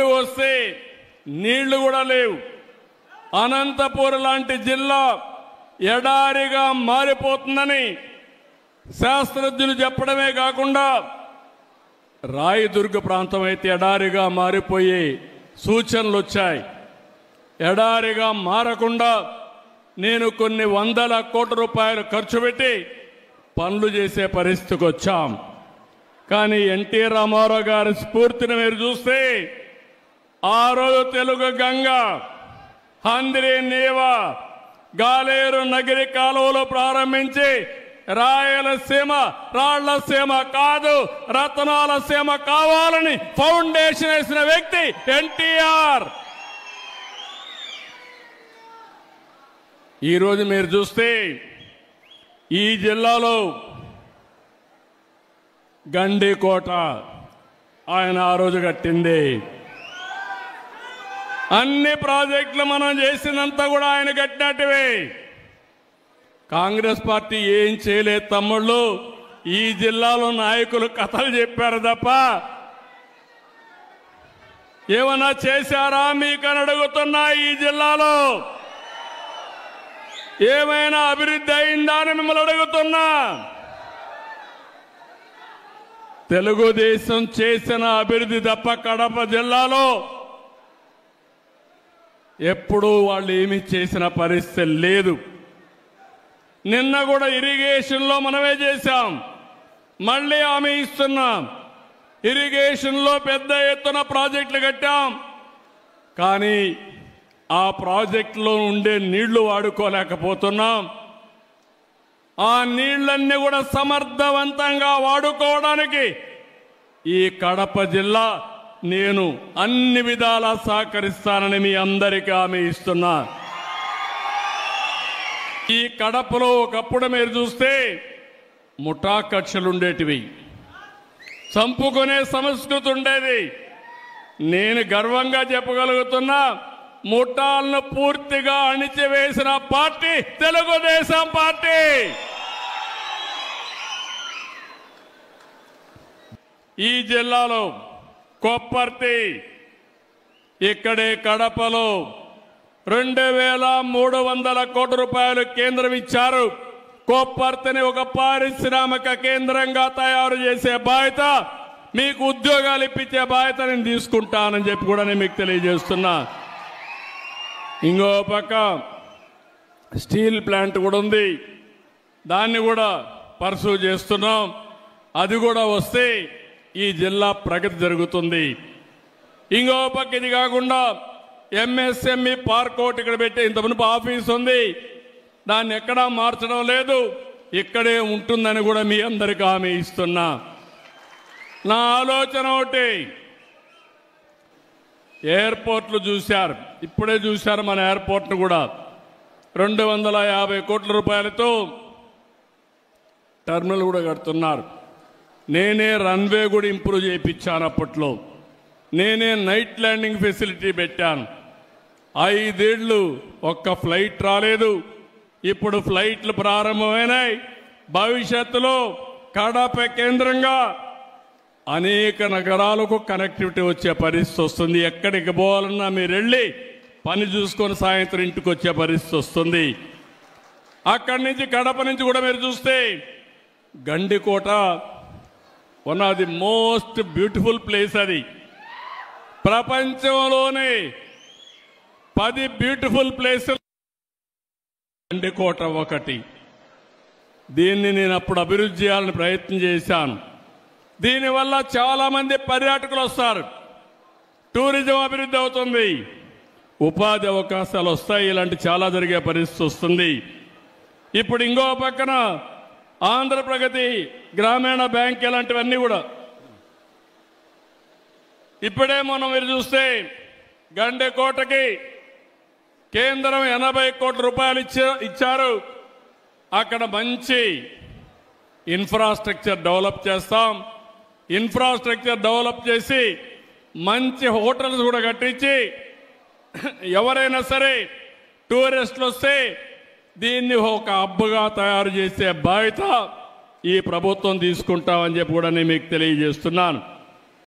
కరువు వస్తే నీళ్లు కూడా లేవు. అనంతపూర్ లాంటి జిల్లా ఎడారిగా మారిపోతుందని శాస్త్రజ్ఞులు చెప్పడమే కాకుండా రాయదుర్గ ప్రాంతం అయితే ఎడారిగా మారిపోయే సూచనలు వచ్చాయి. ఎడారిగా మారకుండా నేను కొన్ని వందల కోట్ల రూపాయలు ఖర్చు పెట్టి పనులు చేసే పరిస్థితికి వచ్చాం. కానీ ఎన్టీ రామారావు గారి స్ఫూర్తిని మీరు చూస్తే ఆ రోజు తెలుగు గంగ, హంద్రి నీవా, గాలేరు నగిరి కాలువలు ప్రారంభించి రాయలసీమ రాళ్లసీమ కాదు రతనాల సీమ కావాలని ఫౌండేషన్ వేసిన వ్యక్తి ఎన్టీఆర్. ఈరోజు మీరు చూస్తే ఈ జిల్లాలో గండికోట ఆయన ఆ రోజు కట్టింది. అన్ని ప్రాజెక్టులు మనం చేసినంత కూడా ఆయన కట్టినట్టువే. కాంగ్రెస్ పార్టీ ఏం చేయలేదు తమ్ముళ్ళు. ఈ జిల్లాలో నాయకులు కథలు చెప్పారు తప్ప ఏమన్నా చేశారా మీకని అడుగుతున్నా. ఈ జిల్లాలో ఏమైనా అభివృద్ధి అయిందా అని మిమ్మల్ని అడుగుతున్నా. తెలుగుదేశం చేసిన అభివృద్ధి తప్ప కడప జిల్లాలో ఎప్పుడూ వాళ్ళు ఏమీ చేసిన పరిస్థితి లేదు. నిన్న కూడా ఇరిగేషన్లో మనమే చేశాం, మళ్ళీ హామీ ఇస్తున్నాం. ఇరిగేషన్లో పెద్ద ఎత్తున ప్రాజెక్టులు కట్టాం. కానీ ఆ ప్రాజెక్టులో ఉండే నీళ్లు వాడుకోలేకపోతున్నాం. ఆ నీళ్లన్నీ కూడా సమర్థవంతంగా వాడుకోవడానికి ఈ కడప జిల్లా నేను అన్ని విధాలా సహకరిస్తానని మీ అందరికీ హామీ ఇస్తున్నా. ఈ కడపలో ఒకప్పుడు మీరు చూస్తే ముఠా కక్షలు ఉండేటివి, చంపుకునే సంస్కృతి ఉండేది. నేను గర్వంగా చెప్పగలుగుతున్నా, ముఠాలను పూర్తిగా అణిచివేసిన పార్టీ తెలుగుదేశం పార్టీ. ఈ జిల్లాలో కొప్పర్తి, ఇక్కడే కడపలో 2300 కోట్ల రూపాయలు కేంద్రం ఇచ్చారు. కొప్పర్తిని ఒక పారిశ్రామిక కేంద్రంగా తయారు చేసే బాధ్యత, మీకు ఉద్యోగాలు ఇప్పించే బాధ్యత నేను తీసుకుంటానని చెప్పి కూడా నేను మీకు తెలియజేస్తున్నా. ఇంకో పక్క స్టీల్ ప్లాంట్ కూడా ఉంది, దాన్ని కూడా పర్సూ చేస్తున్నాం. అది కూడా వస్తే ఈ జిల్లా ప్రగతి జరుగుతుంది. ఇంకో పక్క ఇది కాకుండా ఎంఎస్ఎంఈ పార్క్ ఒకటి ఇక్కడ పెట్టే ఇంత మునుపు ఆఫీస్ ఉంది, దాన్ని ఎక్కడా మార్చడం లేదు, ఇక్కడే ఉంటుందని కూడా మీ అందరికీ హామీ ఇస్తున్నా. నా ఆలోచన ఒకటి, ఎయిర్పోర్ట్లు చూశారు, ఇప్పుడే చూశారు మన ఎయిర్పోర్ట్ను కూడా 250 కోట్ల రూపాయలతో టర్మినల్ కూడా కడుతున్నారు. నేనే రన్వే కూడా ఇంప్రూవ్ చేయించాను. అప్పట్లో నేనే నైట్ ల్యాండింగ్ ఫెసిలిటీ పెట్టాను. 5 ఏళ్ళు ఒక్క ఫ్లైట్ రాలేదు. ఇప్పుడు ఫ్లైట్లు ప్రారంభమైనాయి. భవిష్యత్తులో కడప కేంద్రంగా అనేక నగరాలకు కనెక్టివిటీ వచ్చే పరిస్థితి వస్తుంది. ఎక్కడికి పోవాలన్నా మీరు వెళ్ళి పని చూసుకొని సాయంత్రం ఇంటికి వచ్చే పరిస్థితి వస్తుంది. అక్కడి నుంచి కడప నుంచి కూడా మీరు చూస్తే Gandikota one of the most beautiful place. అది ప్రపంచంలోనే 10 బ్యూటిఫుల్ ప్లేసులు గండికోట ఒకటి. దీన్ని నేను అప్పుడు అభివృద్ధి చేయాలని ప్రయత్నం చేశాను. దీనివల్ల చాలా మంది పర్యాటకులు వస్తారు, టూరిజం అభివృద్ధి అవుతుంది, ఉపాధి అవకాశాలు వస్తాయి, ఇలాంటి చాలా జరిగే పరిస్థితి వస్తుంది. ఇప్పుడు ఇంకో పక్కన ఆంధ్రప్రగతి గ్రామీణ బ్యాంక్ ఇలాంటివన్నీ కూడా ఇప్పుడే మనం మీరు చూస్తే గండికోటకి కేంద్రం 80 కోట్ల రూపాయలు ఇచ్చారు. అక్కడ మంచి ఇన్ఫ్రాస్ట్రక్చర్ డెవలప్ చేస్తాం. ఇన్ఫ్రాస్ట్రక్చర్ డెవలప్ చేసి మంచి హోటల్స్ కూడా కట్టించి ఎవరైనా సరే టూరిస్టులు వస్తే దీన్ని ఒక హబ్గా తయారు చేసే బాధ్యత ఈ ప్రభుత్వం తీసుకుంటామని చెప్పి కూడా నేను మీకు తెలియజేస్తున్నాను.